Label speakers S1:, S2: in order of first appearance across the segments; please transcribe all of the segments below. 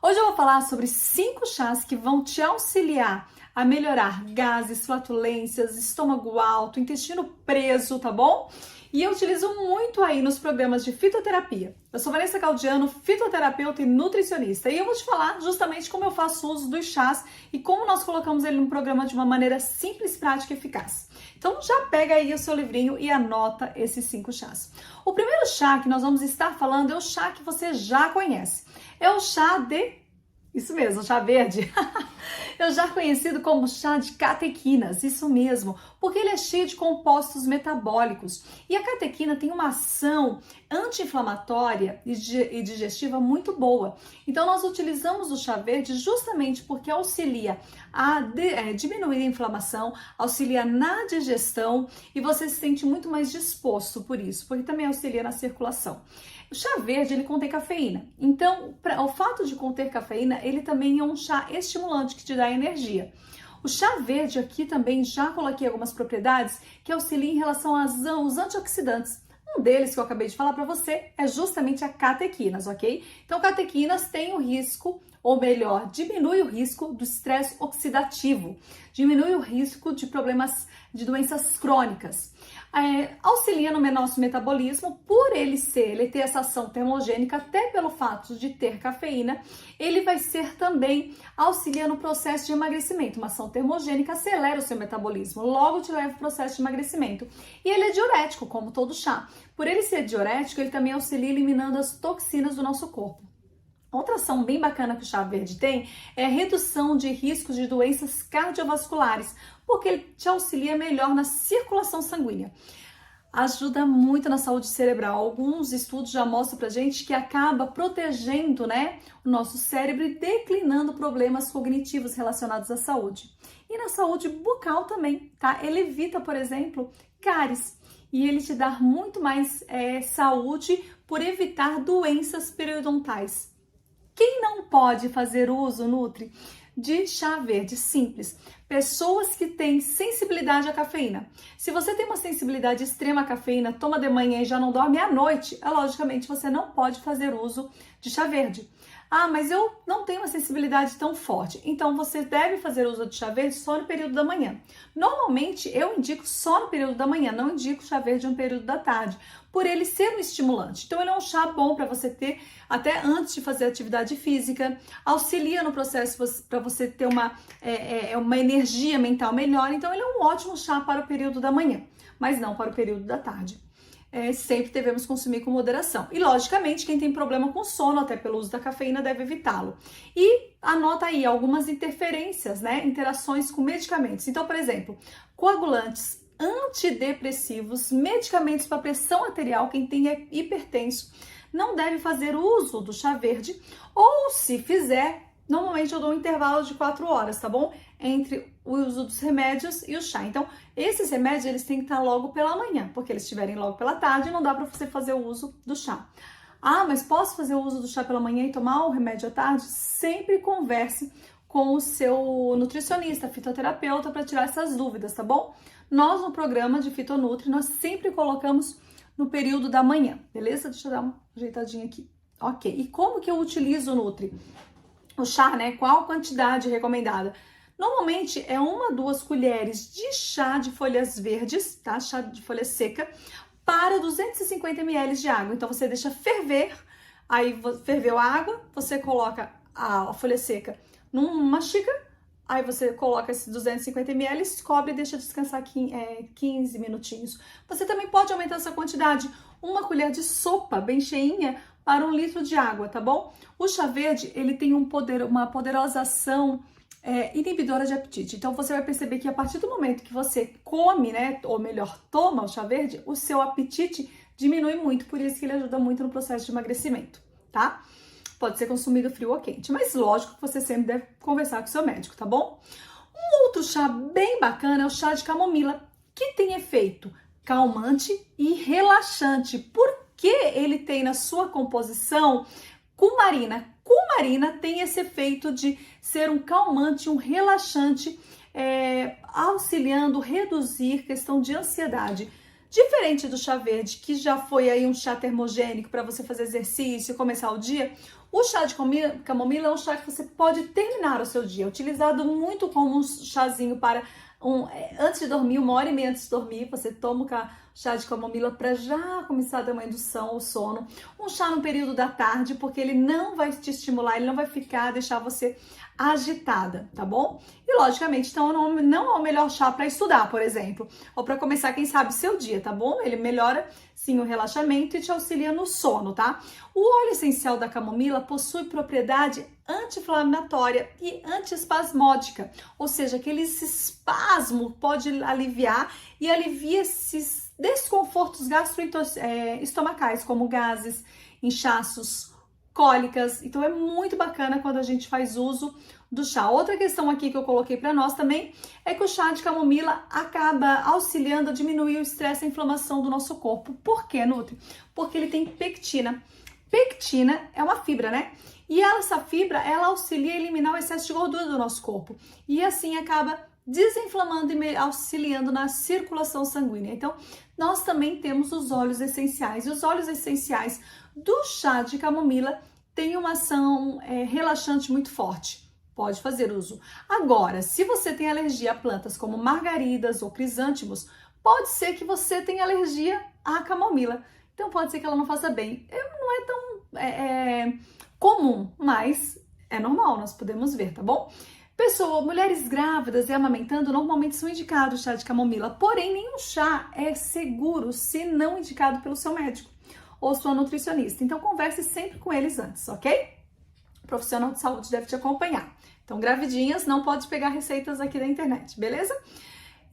S1: Hoje eu vou falar sobre 5 chás que vão te auxiliar a melhorar gases, flatulências, estômago alto, intestino preso, tá bom? E eu utilizo muito aí nos programas de fitoterapia. Eu sou Vanessa Galdiano, fitoterapeuta e nutricionista, e eu vou te falar justamente como eu faço uso dos chás e como nós colocamos ele no programa de uma maneira simples, prática e eficaz. Então já pega aí o seu livrinho e anota esses 5 chás. O primeiro chá que nós vamos estar falando é o chá que você já conhece. É o chá Isso mesmo, chá verde. Eu já conhecido como chá de catequinas, isso mesmo, porque ele é cheio de compostos metabólicos. E a catequina tem uma ação anti-inflamatória e digestiva muito boa. Então nós utilizamos o chá verde justamente porque auxilia a diminuir a inflamação, auxilia na digestão e você se sente muito mais disposto por isso, porque também auxilia na circulação. O chá verde, ele contém cafeína. Então, o fato de conter cafeína, ele também é um chá estimulante que te dá energia. O chá verde aqui também já coloquei algumas propriedades que auxiliam em relação aos antioxidantes. Um deles que eu acabei de falar para você é justamente a catequinas, ok? Então, catequinas tem o risco, ou melhor, diminui o risco do estresse oxidativo, diminui o risco de problemas de doenças crônicas. Auxilia no nosso metabolismo, por ele ter essa ação termogênica, até pelo fato de ter cafeína, ele vai ser também auxilia no processo de emagrecimento. Uma ação termogênica acelera o seu metabolismo, logo te leva ao processo de emagrecimento. E ele é diurético, como todo chá. Por ele ser diurético, ele também auxilia eliminando as toxinas do nosso corpo. Outra ação bem bacana que o chá verde tem é a redução de riscos de doenças cardiovasculares, porque ele te auxilia melhor na circulação sanguínea. Ajuda muito na saúde cerebral. Alguns estudos já mostram pra gente que acaba protegendo, o nosso cérebro e declinando problemas cognitivos relacionados à saúde. E na saúde bucal também, tá? Ele evita, por exemplo, cáries. E ele te dá muito mais saúde por evitar doenças periodontais. Quem não pode fazer uso, Nutri, de chá verde simples? Pessoas que têm sensibilidade à cafeína. Se você tem uma sensibilidade extrema à cafeína, toma de manhã e já não dorme à noite, logicamente você não pode fazer uso de chá verde. Ah, mas eu não tenho uma sensibilidade tão forte. Então você deve fazer uso de chá verde só no período da manhã. Normalmente eu indico só no período da manhã, não indico chá verde no período da tarde, por ele ser um estimulante. Então ele é um chá bom para você ter até antes de fazer atividade física, auxilia no processo para você ter uma energia mental melhor. Então ele é um ótimo chá para o período da manhã, mas não para o período da tarde. Sempre devemos consumir com moderação. E, logicamente, quem tem problema com sono, até pelo uso da cafeína, deve evitá-lo. E anota aí algumas interferências, interações com medicamentos. Então, por exemplo, coagulantes, antidepressivos, medicamentos para pressão arterial, quem tem hipertenso, não deve fazer uso do chá verde, ou se fizer, normalmente eu dou um intervalo de 4 horas, tá bom? Entre o uso dos remédios e o chá. Então, esses remédios, eles têm que estar logo pela manhã, porque eles estiverem logo pela tarde, não dá para você fazer o uso do chá. Ah, mas posso fazer o uso do chá pela manhã e tomar o remédio à tarde? Sempre converse com o seu nutricionista, fitoterapeuta, para tirar essas dúvidas, tá bom? Nós, no programa de Fitonutri, nós sempre colocamos no período da manhã, beleza? Deixa eu dar uma ajeitadinha aqui. Ok, e como que eu utilizo o Nutri? O chá, qual a quantidade recomendada? Normalmente é 1 a 2 colheres de chá de folhas verdes, tá? Chá de folha seca, para 250 ml de água. Então você deixa ferver, aí ferveu a água, você coloca a folha seca numa xícara, aí você coloca esses 250 ml, cobre e deixa descansar 15 minutinhos. Você também pode aumentar essa quantidade, 1 colher de sopa bem cheinha para 1 litro de água, tá bom? O chá verde, ele tem uma poderosa ação inibidora de apetite. Então você vai perceber que a partir do momento que você come, ou melhor, toma o chá verde, o seu apetite diminui muito, por isso que ele ajuda muito no processo de emagrecimento, tá? Pode ser consumido frio ou quente, mas lógico que você sempre deve conversar com o seu médico, tá bom? Um outro chá bem bacana é o chá de camomila, que tem efeito calmante e relaxante. Por que ele tem na sua composição cumarina? Cumarina tem esse efeito de ser um calmante, um relaxante, auxiliando reduzir questão de ansiedade. Diferente do chá verde, que já foi aí um chá termogênico para você fazer exercício e começar o dia, o chá de camomila é um chá que você pode terminar o seu dia, utilizado muito como um chazinho para antes de dormir, 1h30 antes de dormir, você toma o chá de camomila para já começar a dar uma indução ao sono. Um chá no período da tarde, porque ele não vai te estimular, ele não vai deixar você agitada, tá bom? E logicamente, então não é o melhor chá para estudar, por exemplo, ou para começar, quem sabe, seu dia, tá bom? Ele melhora sim o relaxamento e te auxilia no sono, tá? O óleo essencial da camomila possui propriedade anti-inflamatória e antiespasmódica, ou seja, aquele espasmo pode aliviar e alivia esses desconfortos gastroestomacais, como gases, inchaços, cólicas. Então é muito bacana quando a gente faz uso do chá. Outra questão aqui que eu coloquei para nós também é que o chá de camomila acaba auxiliando a diminuir o estresse e a inflamação do nosso corpo. Por quê, Nutri? Porque ele tem pectina. Pectina é uma fibra, né? E essa fibra, ela auxilia a eliminar o excesso de gordura do nosso corpo. E assim acaba desinflamando e auxiliando na circulação sanguínea. Então, nós também temos os óleos essenciais. E os óleos essenciais do chá de camomila têm uma ação relaxante muito forte. Pode fazer uso. Agora, se você tem alergia a plantas como margaridas ou crisântemos, pode ser que você tenha alergia à camomila. Então, pode ser que ela não faça bem. Não é tão comum, mas é normal, nós podemos ver, tá bom? Mulheres grávidas e amamentando normalmente são indicados chá de camomila, porém nenhum chá é seguro se não indicado pelo seu médico ou sua nutricionista. Então converse sempre com eles antes, ok? O profissional de saúde deve te acompanhar. Então gravidinhas não pode pegar receitas aqui da internet, beleza?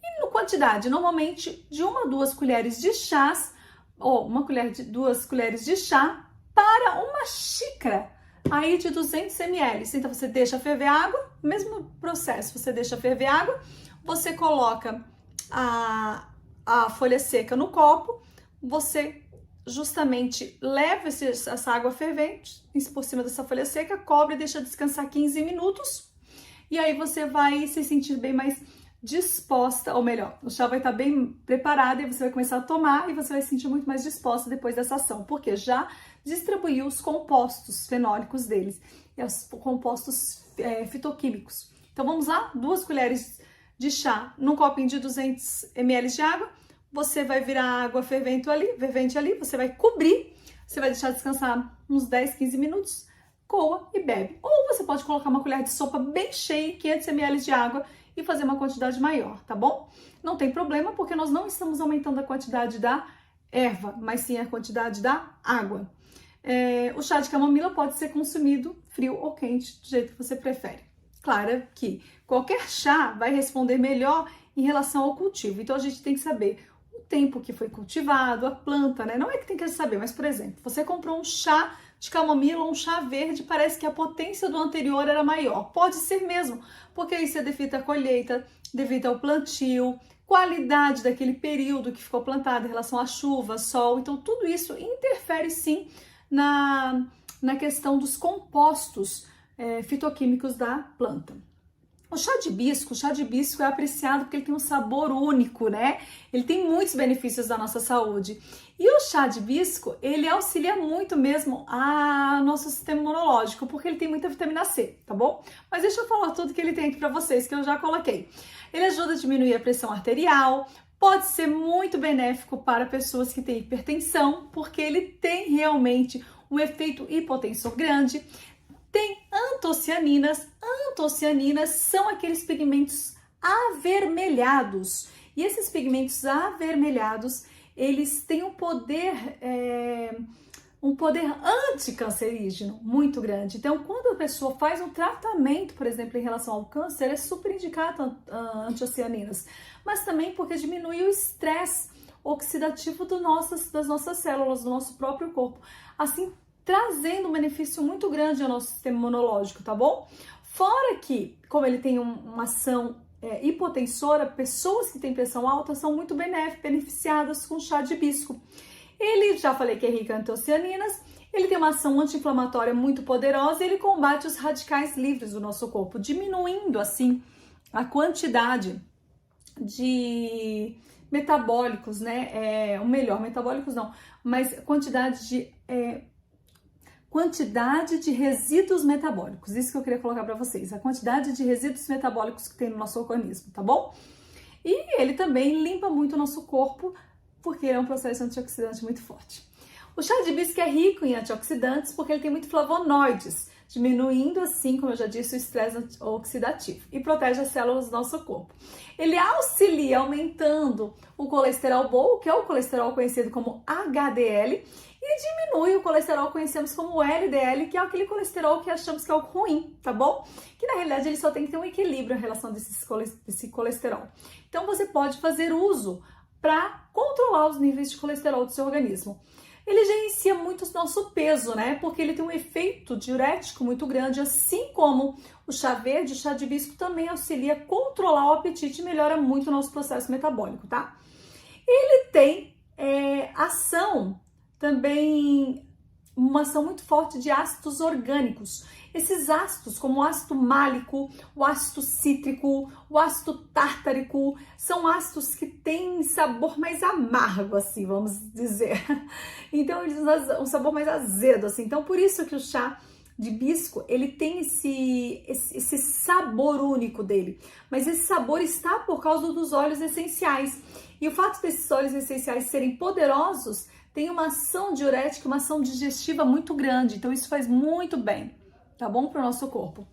S1: E no quantidade, normalmente de 1 a 2 colheres de chás, ou 2 colheres de chá para uma xícara aí de 200 ml. Então você deixa ferver água, mesmo processo, você deixa ferver água, você coloca a folha seca no copo, você justamente leva essa água fervente por cima dessa folha seca, cobre e deixa descansar 15 minutos, e aí você vai se sentir bem mais disposta, ou melhor, o chá vai estar bem preparado e você vai começar a tomar e você vai se sentir muito mais disposta depois dessa ação, porque já distribuiu os compostos fenólicos deles, e os compostos fitoquímicos. Então vamos lá, 2 colheres de chá num copinho de 200 ml de água, você vai virar a água fervente ali, você vai cobrir, você vai deixar descansar uns 10, 15 minutos, coa e bebe. Ou você pode colocar uma colher de sopa bem cheia, 500 ml de água, e fazer uma quantidade maior, tá bom? Não tem problema, porque nós não estamos aumentando a quantidade da erva, mas sim a quantidade da água. O chá de camomila pode ser consumido frio ou quente, do jeito que você prefere. Claro que qualquer chá vai responder melhor em relação ao cultivo, então a gente tem que saber o tempo que foi cultivado, a planta, né? Não é que tem que saber, mas, por exemplo, você comprou um chá de camomila ou um chá verde, parece que a potência do anterior era maior. Pode ser mesmo, porque isso é devido à colheita, devido ao plantio, qualidade daquele período que ficou plantado em relação à chuva, sol. Então, tudo isso interfere sim na questão dos compostos fitoquímicos da planta. O chá de hibisco é apreciado porque ele tem um sabor único, né? Ele tem muitos benefícios da nossa saúde. E o chá de hibisco, ele auxilia muito mesmo a nosso sistema imunológico, porque ele tem muita vitamina C, tá bom? Mas deixa eu falar tudo que ele tem aqui pra vocês, que eu já coloquei. Ele ajuda a diminuir a pressão arterial, pode ser muito benéfico para pessoas que têm hipertensão, porque ele tem realmente um efeito hipotensor grande. Tem antocianinas. Antocianinas são aqueles pigmentos avermelhados. E esses pigmentos avermelhados, eles têm um poder anticancerígeno muito grande. Então, quando a pessoa faz um tratamento, por exemplo, em relação ao câncer, é super indicado antocianinas. Mas também porque diminui o estresse oxidativo das nossas células, do nosso próprio corpo. Assim, trazendo um benefício muito grande ao nosso sistema imunológico, tá bom? Fora que, como ele tem uma ação hipotensora, pessoas que têm pressão alta são muito beneficiadas com chá de hibisco. Ele, já falei que é rico em antocianinas, ele tem uma ação anti-inflamatória muito poderosa e ele combate os radicais livres do nosso corpo, diminuindo, assim, a quantidade de metabólicos, né? Ou melhor, metabólicos não, mas quantidade de resíduos metabólicos. Isso que eu queria colocar para vocês, a quantidade de resíduos metabólicos que tem no nosso organismo, tá bom? E ele também limpa muito o nosso corpo, porque é um processo antioxidante muito forte. O chá de hibisco é rico em antioxidantes porque ele tem muito flavonoides, diminuindo assim, como eu já disse, o estresse oxidativo e protege as células do nosso corpo. Ele auxilia aumentando o colesterol bom, que é o colesterol conhecido como HDL, e diminui o colesterol que conhecemos como LDL, que é aquele colesterol que achamos que é o ruim, tá bom? Que na realidade ele só tem que ter um equilíbrio em relação desse colesterol. Então você pode fazer uso para controlar os níveis de colesterol do seu organismo. Ele gerencia muito o nosso peso, né? Porque ele tem um efeito diurético muito grande, assim como o chá verde, o chá de hibisco também auxilia a controlar o apetite e melhora muito o nosso processo metabólico, tá? Ele tem ação também, uma ação muito forte de ácidos orgânicos. Esses ácidos, como o ácido málico, o ácido cítrico, o ácido tártarico, são ácidos que têm sabor mais amargo, assim, vamos dizer. Então, eles dão um sabor mais azedo, assim. Então, por isso que o chá de hibisco, ele tem esse sabor único dele. Mas esse sabor está por causa dos óleos essenciais. E o fato desses óleos essenciais serem poderosos tem uma ação diurética, uma ação digestiva muito grande. Então, isso faz muito bem, tá bom? Para o nosso corpo.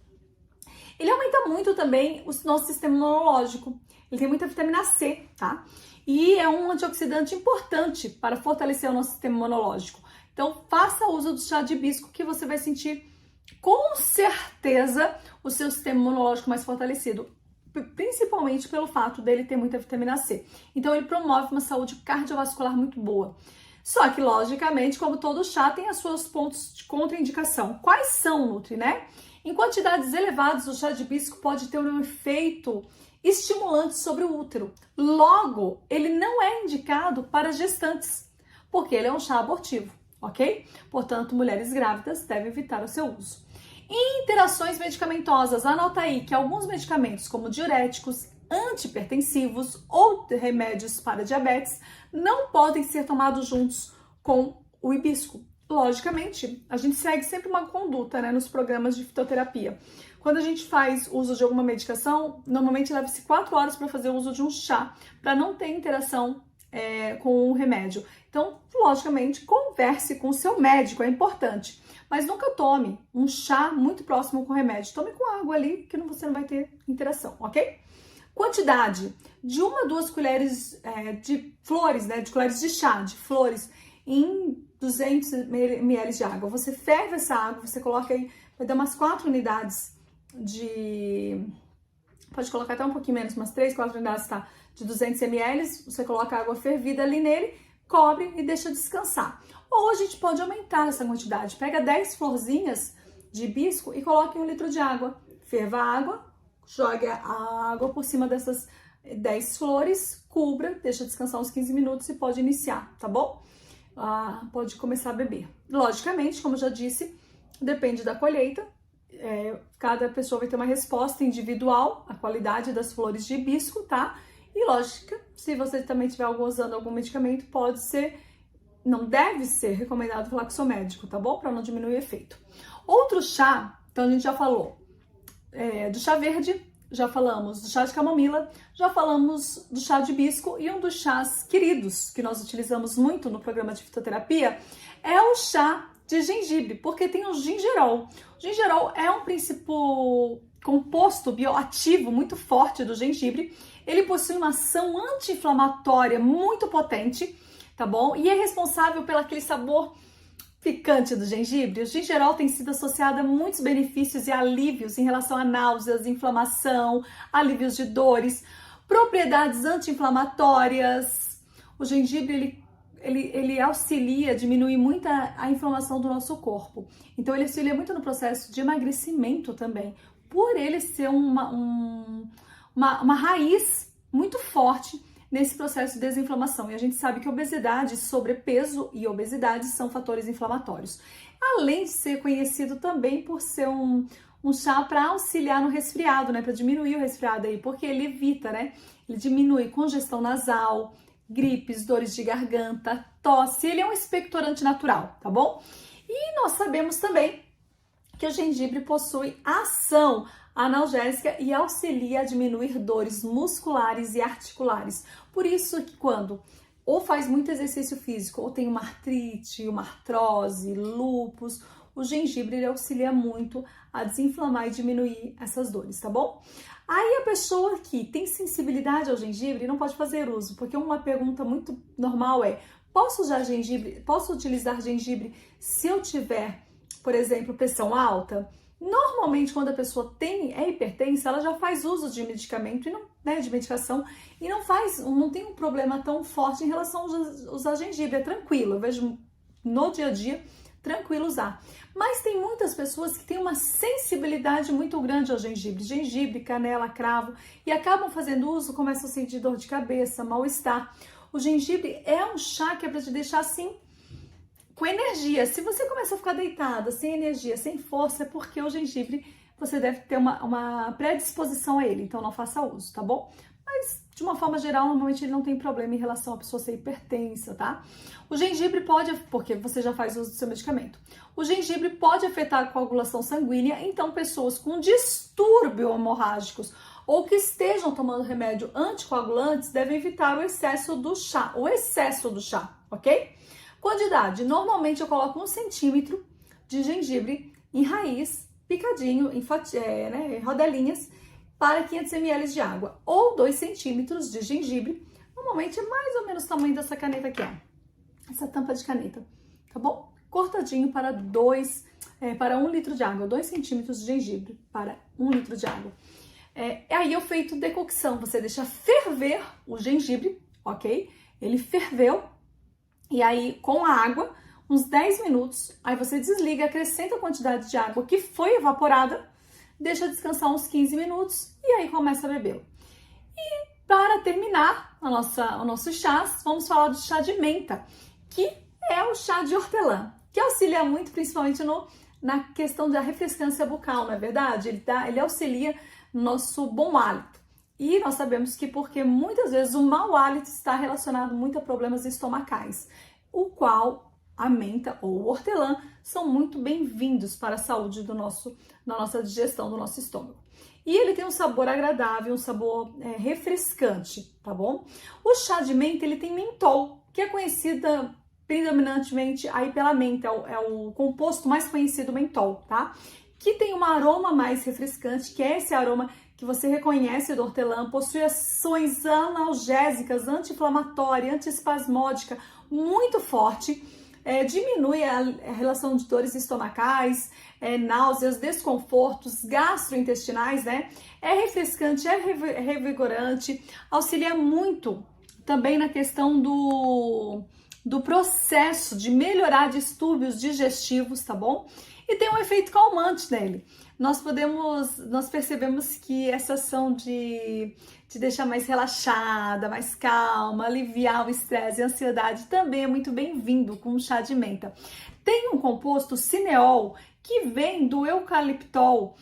S1: Ele aumenta muito também o nosso sistema imunológico. Ele tem muita vitamina C, tá? E é um antioxidante importante para fortalecer o nosso sistema imunológico. Então, faça uso do chá de hibisco que você vai sentir com certeza o seu sistema imunológico mais fortalecido, principalmente pelo fato dele ter muita vitamina C. Então, ele promove uma saúde cardiovascular muito boa. Só que, logicamente, como todo chá, tem os seus pontos de contraindicação. Quais são, Nutri, né? Em quantidades elevadas, o chá de hibisco pode ter um efeito estimulante sobre o útero. Logo, ele não é indicado para gestantes, porque ele é um chá abortivo, ok? Portanto, mulheres grávidas devem evitar o seu uso. Interações medicamentosas. Anota aí que alguns medicamentos, como diuréticos, antihipertensivos ou remédios para diabetes, não podem ser tomados juntos com o hibisco. Logicamente, a gente segue sempre uma conduta, né, nos programas de fitoterapia. Quando a gente faz uso de alguma medicação, normalmente leva-se 4 horas para fazer uso de um chá, para não ter interação com o remédio. Então, logicamente, converse com o seu médico, é importante. Mas nunca tome um chá muito próximo com o remédio. Tome com água ali, que você não vai ter interação, ok? Quantidade de 1 a 2 colheres de flores, né, de colheres de chá, de flores, em 200 ml de água. Você ferve essa água, você coloca aí, vai dar umas 4 unidades de... Pode colocar até um pouquinho menos, umas 3, 4 unidades, tá? De 200 ml, você coloca a água fervida ali nele, cobre e deixa descansar. Ou a gente pode aumentar essa quantidade. Pega 10 florzinhas de hibisco e coloque em 1 litro de água. Ferva a água, joga a água por cima dessas 10 flores, cubra, deixa descansar uns 15 minutos e pode iniciar, tá bom? Pode começar a beber. Logicamente, como eu já disse, depende da colheita. Cada pessoa vai ter uma resposta individual à qualidade das flores de hibisco, tá? E lógica, se você também estiver usando algum medicamento, não deve ser recomendado flaxomédico, tá bom? Para não diminuir o efeito. Outro chá, então a gente já falou do chá verde, já falamos do chá de camomila, já falamos do chá de hibisco e um dos chás queridos que nós utilizamos muito no programa de fitoterapia é o chá de gengibre, porque tem o gingerol. O gingerol é um princípio composto bioativo muito forte do gengibre. Ele possui uma ação anti-inflamatória muito potente, tá bom? E é responsável pelo aquele sabor picante do gengibre. O gingerol tem sido associado a muitos benefícios e alívios em relação a náuseas, inflamação, alívios de dores, propriedades anti-inflamatórias. O gengibre, ele auxilia a diminuir muito a inflamação do nosso corpo. Então, ele auxilia muito no processo de emagrecimento também, por ele ser uma raiz muito forte nesse processo de desinflamação. E a gente sabe que obesidade, sobrepeso e obesidade são fatores inflamatórios. Além de ser conhecido também por ser um chá para auxiliar no resfriado, né? Para diminuir o resfriado aí, porque ele evita, né? Ele diminui congestão nasal, gripes, dores de garganta, tosse. Ele é um expectorante natural, tá bom? E nós sabemos também que o gengibre possui ação analgésica e auxilia a diminuir dores musculares e articulares. Por isso que quando ou faz muito exercício físico, ou tem uma artrite, uma artrose, lúpus, o gengibre ele auxilia muito a desinflamar e diminuir essas dores, tá bom? Aí a pessoa que tem sensibilidade ao gengibre não pode fazer uso, porque uma pergunta muito normal é: posso usar gengibre, posso utilizar gengibre se eu tiver, por exemplo, pressão alta? Normalmente, quando a pessoa é hipertensa, ela já faz uso de medicamento e não, né, de medicação e não tem um problema tão forte em relação a usar gengibre, é tranquilo. Eu vejo no dia a dia tranquilo usar. Mas tem muitas pessoas que têm uma sensibilidade muito grande ao gengibre, canela, cravo, e acabam fazendo uso, começam a sentir dor de cabeça, mal-estar. O gengibre é um chá que é para te deixar assim com energia. Se você começa a ficar deitada, sem energia, sem força, é porque o gengibre, você deve ter uma predisposição a ele, então não faça uso, tá bom? Mas, de uma forma geral, normalmente ele não tem problema em relação a pessoa ser hipertensa, tá? O gengibre pode, porque você já faz uso do seu medicamento, o gengibre pode afetar a coagulação sanguínea, então pessoas com distúrbio hemorrágicos ou que estejam tomando remédio anticoagulantes devem evitar o excesso do chá, ok? Quantidade, normalmente eu coloco 1 centímetro de gengibre em raiz, picadinho, em rodelinhas, para 500 ml de água. Ou 2 centímetros de gengibre, normalmente é mais ou menos o tamanho dessa caneta aqui, ó. Essa tampa de caneta, tá bom? Cortadinho para 1 litro de água, 2 centímetros de gengibre para 1 litro de água. Aí eu feito decocção, você deixa ferver o gengibre, ok? Ele ferveu. E aí, com a água, uns 10 minutos, aí você desliga, acrescenta a quantidade de água que foi evaporada, deixa descansar uns 15 minutos e aí começa a bebê-lo. E para terminar o nosso chá, vamos falar do chá de menta, que é o chá de hortelã, que auxilia muito, principalmente na questão da refrescância bucal, não é verdade? Ele auxilia no nosso bom hálito. E nós sabemos que porque muitas vezes o mau hálito está relacionado muito a problemas estomacais, o qual a menta ou o hortelã são muito bem-vindos para a saúde da nossa digestão, do nosso estômago. E ele tem um sabor agradável, um sabor refrescante, tá bom? O chá de menta, ele tem mentol, que é conhecida predominantemente aí pela menta, é o composto mais conhecido, mentol, tá? Que tem um aroma mais refrescante, que é esse aroma que você reconhece do hortelã, possui ações analgésicas, anti-inflamatória, anti-espasmódica, muito forte, diminui a relação de dores estomacais, náuseas, desconfortos gastrointestinais, né? É refrescante, é revigorante, auxilia muito também na questão do processo de melhorar distúrbios digestivos, tá bom? E tem um efeito calmante nele. Nós percebemos que essa ação de deixar mais relaxada, mais calma, aliviar o estresse e a ansiedade também é muito bem-vindo com o chá de menta. Tem um composto cineol que vem do eucaliptol,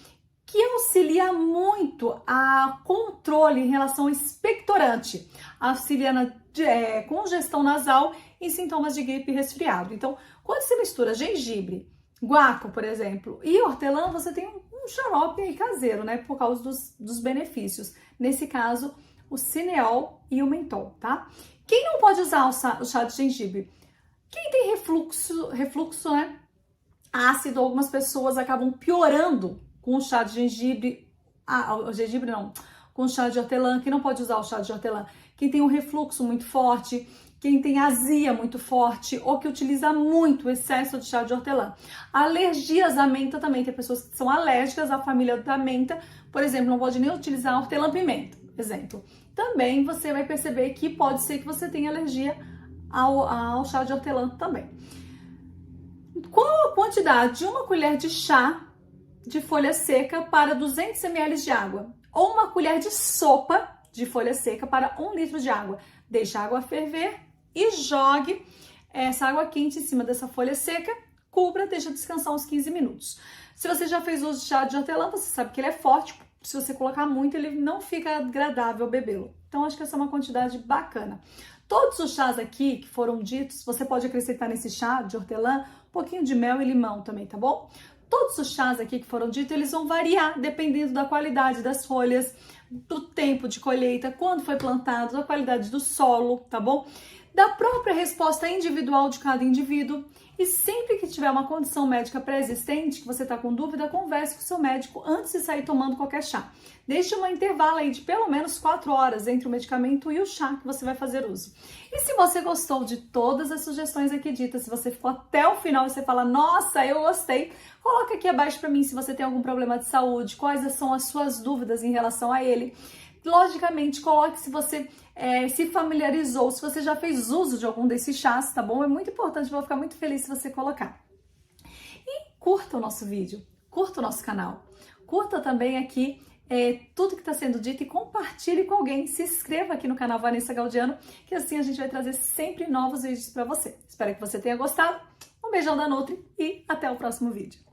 S1: que auxilia muito a controle em relação ao expectorante, auxilia na congestão nasal e sintomas de gripe e resfriado. Então, quando você mistura gengibre, guaco, por exemplo, e hortelã, você tem um xarope aí caseiro, né? Por causa dos benefícios. Nesse caso, o cineol e o mentol, tá? Quem não pode usar o chá de gengibre? Quem tem refluxo, né? Ácido, algumas pessoas acabam piorando com o chá de gengibre. Com o chá de hortelã. Quem não pode usar o chá de hortelã? Quem tem um refluxo muito forte, quem tem azia muito forte ou que utiliza muito o excesso de chá de hortelã. Alergias à menta também, tem pessoas que são alérgicas à família da menta, por exemplo, não pode nem utilizar hortelã-pimenta, exemplo. Também você vai perceber que pode ser que você tenha alergia ao chá de hortelã também. Qual a quantidade de uma colher de chá de folha seca para 200 ml de água? Ou uma colher de sopa de folha seca para 1 litro de água? Deixe a água ferver e jogue essa água quente em cima dessa folha seca, cubra, deixa descansar uns 15 minutos. Se você já fez uso de chá de hortelã, você sabe que ele é forte, se você colocar muito, ele não fica agradável bebê-lo. Então, acho que essa é uma quantidade bacana. Todos os chás aqui que foram ditos, você pode acrescentar nesse chá de hortelã um pouquinho de mel e limão também, tá bom? Todos os chás aqui que foram ditos, eles vão variar dependendo da qualidade das folhas, do tempo de colheita, quando foi plantado, da qualidade do solo, tá bom? Da própria resposta individual de cada indivíduo. E sempre que tiver uma condição médica pré-existente, que você está com dúvida, converse com o seu médico antes de sair tomando qualquer chá. Deixe um intervalo aí de pelo menos 4 horas entre o medicamento e o chá que você vai fazer uso. E se você gostou de todas as sugestões aqui ditas, se você ficou até o final e você fala, nossa, eu gostei, coloca aqui abaixo para mim se você tem algum problema de saúde, quais são as suas dúvidas em relação a ele. Logicamente, coloque se você se familiarizou, se você já fez uso de algum desses chás, tá bom? É muito importante, vou ficar muito feliz se você colocar. E curta o nosso vídeo, curta o nosso canal, curta também aqui tudo que está sendo dito e compartilhe com alguém. Se inscreva aqui no canal Vanessa Gaudiano, que assim a gente vai trazer sempre novos vídeos para você. Espero que você tenha gostado. Um beijão da Nutri e até o próximo vídeo.